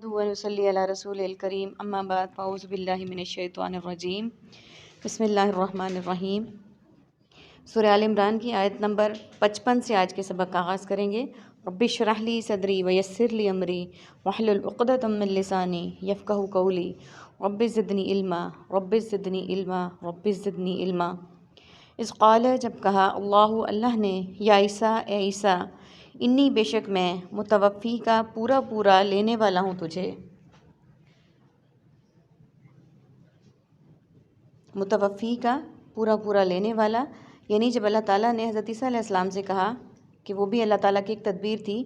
नहमदुहु व नसल्ली अला रसूलिल करीम अम्मा बाद फ़अऊज़ु बिल्लाहि मिनश शैतानिर रजीम बिस्मिल्लाहिर्रहमानिर्रहीम। सूरह आल इमरान की आयत नंबर 55 से आज के सबक का आगाज़ करेंगे। रब्बिश्रह ली सदरी व यस्सिर ली अमरी वहलुल उक़दतम मिन लिसानी यफ़क़हू क़ौली रब्बि ज़िदनी इल्मा रब्बि ज़िदनी इल्मा रब्बि ज़िदनी इल्मा। इस क़ाल, जब कहा, अल्लाहु, अल्लाह ने, या ईसा, ए ईसा, इन्नी, बेशक मैं, मुतवफ़ी का पूरा पूरा लेने वाला हूँ तुझे। मुतवफ़ी का पूरा पूरा लेने वाला, यानी जब अल्लाह ताला ने हज़रत ईसा अलैहिस्सलाम से कहा कि वो भी अल्लाह ताला की एक तदबीर थी,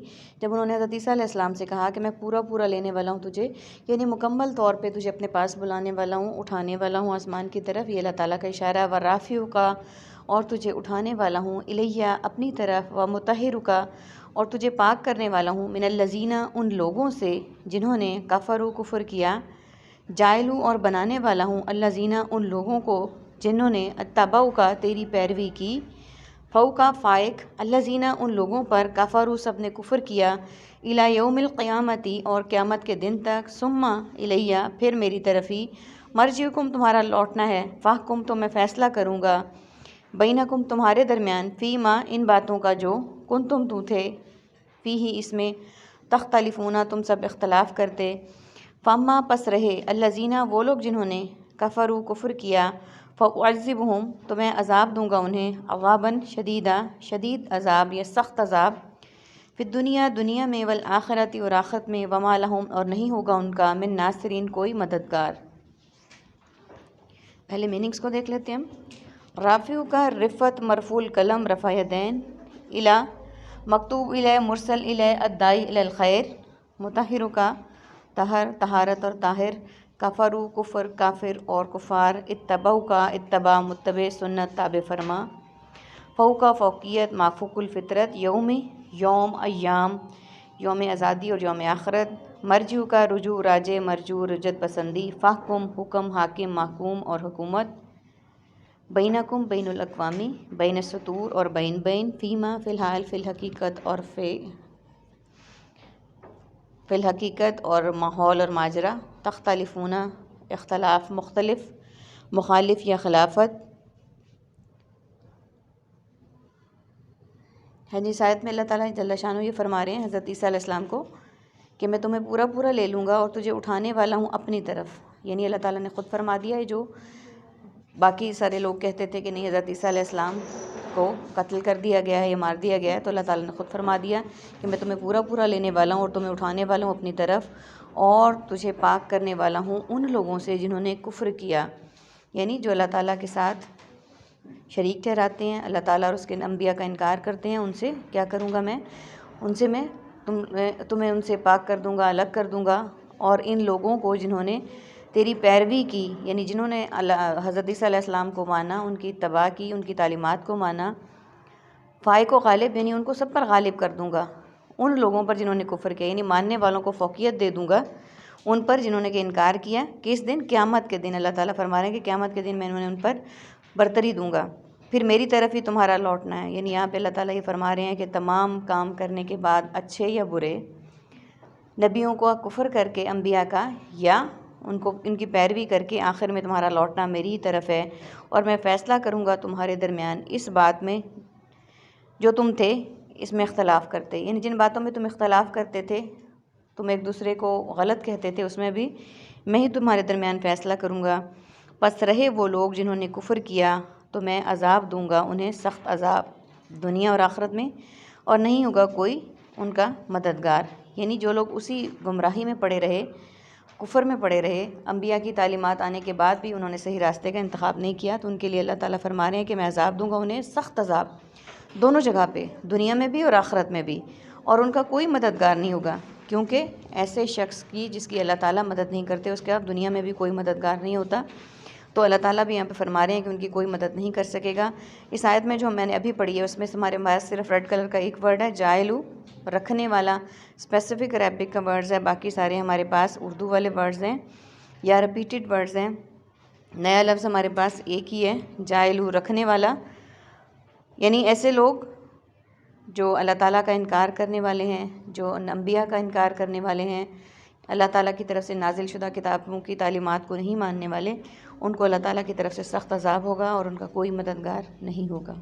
जब उन्होंने हज़रत ईसा अलैहिस्सलाम से कहा कि मैं पूरा पूरा लेने वाला हूँ तुझे, यानी मुकम्मल तौर पे तुझे अपने पास बुलाने वाला हूँ, उठाने वाला हूँ आसमान की तरफ, ये अल्लाह ताला का इशारा। व राफ़िउ का, और तुझे उठाने वाला हूँ, इलैया, अपनी तरफ, व मुतहिरु का, और तुझे पाक करने वाला हूँ, मिनल लज़ीना, उन लोगों से जिन्होंने कफ़रू, कुफ़र किया, जाइलू, और बनाने वाला हूँ, अल्लज़ीना, उन लोगों को जिन्होंने अत्तबऊ का, तेरी पैरवी की, फ़ऊ का फ़ाइक, अल्लज़ीना, उन लोगों पर, कफ़रू, सब ने कुफ़र किया, इला यौमिल क़ियामती, और क़यामत के दिन तक, सुम्मा इलैया, फिर मेरी तरफ ही, मर्जिउकुम, तुम्हारा लौटना है, फ़ाहकुम, तो मैं फ़ैसला करूँगा, बैनकुम, तुम्हारे दरमियान, फ़ीमा, इन बातों का जो कुंतुम तुम थे, फ़ीही, इसमें, तख्तलिफूना, तुम सब इख्तलाफ करते। फ़म्मा, पस रहे, अल्लज़ीना, वो लोग जिन्होंने कफ़रू, कुफ़र किया, फ़उअज़्ज़िबुहुम, तो मैं अज़ाब दूँगा उन्हें, अज़ाबन शदीदा, शदीद अज़ाब या सख्त अज़ाब, फ़िद दुनिया, दुनिया में, वल आखिरती, और आखिरत में, वमा लहुम, और नहीं होगा उनका, मिन नासिरीन, कोई मददगार। पहले मीनिंग्स को देख लेते हैं हम। राफ़िउ का रिफ़त, मरफ़ूल कलम, रफ़ा यदैन, इला मकतूब इलै, मुरसल इलै, अद्दाई इलल खैर, मुतहिरु का तहर, तहारत और ताहिर, कफ़रू, कुफ़र, काफिर और कुफ़ार, इत्तबऊ का इत्तबा, मुत्तबे, सुन्नत, ताबे फरमा, फ़ऊ का फ़ौक़ियत, माफ़ूकुल फ़ितरत, यौम, यौम, अय्याम, यौम आज़ादी और यौम आखिरत, मरजू का रुजू, राजे, मरजू, रजत पसंदी, फ़ाहकुम, हुक्म, हाकिम, महकूम और हुकूमत, बैनकुम, बैनुल अक़वामी, बैन सतूर और बैन बैन, फ़ीमा, फ़िलहाल, फ़िलहकीकत और फ़िलहकीकत और माहौल और माजरा, तख्तलिफूना, इख्तलाफ, मुख्तलिफ, मुखालिफ या खिलाफत। हाँ जी, इस आयत में अल्लाह ताला जल्ल शानो ये फरमा रहे हैं हज़रत ईसा अलैहिस्सलाम को कि मैं तुम्हें पूरा पूरा ले लूँगा और तुझे उठाने वाला हूँ अपनी तरफ। यानी अल्लाह ताला ने ख़ुद फरमा दिया है, जो बाकी सारे लोग कहते थे कि नहीं, हज़रत ईसा अलैहिस्सलाम को कत्ल कर दिया गया है या मार दिया गया है, तो अल्लाह ताला ने ख़ुद फरमा दिया कि मैं तुम्हें पूरा पूरा लेने वाला हूँ और तुम्हें उठाने वाला हूँ अपनी तरफ, और तुझे पाक करने वाला हूँ उन लोगों से जिन्होंने कुफ्र किया, यानी जो अल्लाह ताला के साथ शरीक ठहराते हैं, अल्लाह ताला और उसके अंबिया का इनकार करते हैं। उनसे क्या करूँगा मैं, उनसे मैं तुम्हें उनसे पाक कर दूँगा, अलग कर दूँगा। और इन लोगों को जिन्होंने तेरी पैरवी की, यानी जिन्होंने हज़रत ईसा अलैहिस्सलाम को माना, उनकी इत्तबा की, उनकी तालीमात को माना, फ़ाइक व गालिब, यानी उनको सब पर गालिब कर दूँगा। उन लोगों पर जिन्होंने कुफ़र किया, यानी मानने वालों को फ़ौक़ियत दे दूँगा उन पर जिन्होंने के इनकार किया। किस दिन? क़यामत के दिन। अल्लाह ताला फरमा रहे हैं कि क़यामत के दिन मैं उन पर बरतरी दूँगा, फिर मेरी तरफ ही तुम्हारा लौटना है। यानी यहाँ पे अल्लाह ताला ये फरमा रहे हैं कि तमाम काम करने के बाद, अच्छे या बुरे, नबियों को कुफ़र करके अंबिया का, या उनको इनकी पैरवी करके, आखिर में तुम्हारा लौटना मेरी ही तरफ है, और मैं फ़ैसला करूँगा तुम्हारे दरमियान इस बात में जो तुम थे इसमें इख्तलाफ करते। यानी जिन बातों में तुम इख्तलाफ करते थे, तुम एक दूसरे को गलत कहते थे, उसमें भी मैं ही तुम्हारे दरमियान फ़ैसला करूँगा। बस रहे वो लोग जिन्होंने कुफ़र किया, तो मैं अज़ाब दूँगा उन्हें, सख्त अज़ाब, दुनिया और आखिरत में, और नहीं होगा कोई उनका मददगार। यानी जो लोग उसी गुमराही में पड़े रहे, कुफ़र में पड़े रहे, अंबिया की तालीमात आने के बाद भी उन्होंने सही रास्ते का इंतखाब नहीं किया, तो उनके लिए अल्लाह ताला फरमा रहे हैं कि मैं अज़ाब दूँगा उन्हें, सख्त अज़ाब, दोनों जगह पे, दुनिया में भी और आखिरत में भी, और उनका कोई मददगार नहीं होगा। क्योंकि ऐसे शख्स की जिसकी अल्लाह ताला मदद नहीं करते, उसके अब दुनिया में भी कोई मददगार नहीं होता। तो अल्लाह ताला भी यहाँ पे फरमा रहे हैं कि उनकी कोई मदद नहीं कर सकेगा। इस आयत में जो मैंने अभी पढ़ी है, उसमें से हमारे पास सिर्फ रेड कलर का एक वर्ड है, जाइलू, रखने वाला, स्पेसिफिक अरबिक का वर्ड्स है, बाकी सारे हमारे पास उर्दू वाले वर्ड्स हैं या रिपीटेड वर्ड्स हैं। नया लफ्ज़ हमारे पास एक ही है, जाइलू, रखने वाला। यानी ऐसे लोग जो अल्लाह ताला का इनकार करने वाले हैं, जो अंबिया का इनकार करने वाले हैं, اللہ تعالیٰ کی طرف سے نازل شدہ کتابوں کی تعلیمات کو نہیں ماننے والے، ان کو اللہ تعالیٰ کی طرف سے سخت عذاب ہوگا اور ان کا کوئی مددگار نہیں ہوگا۔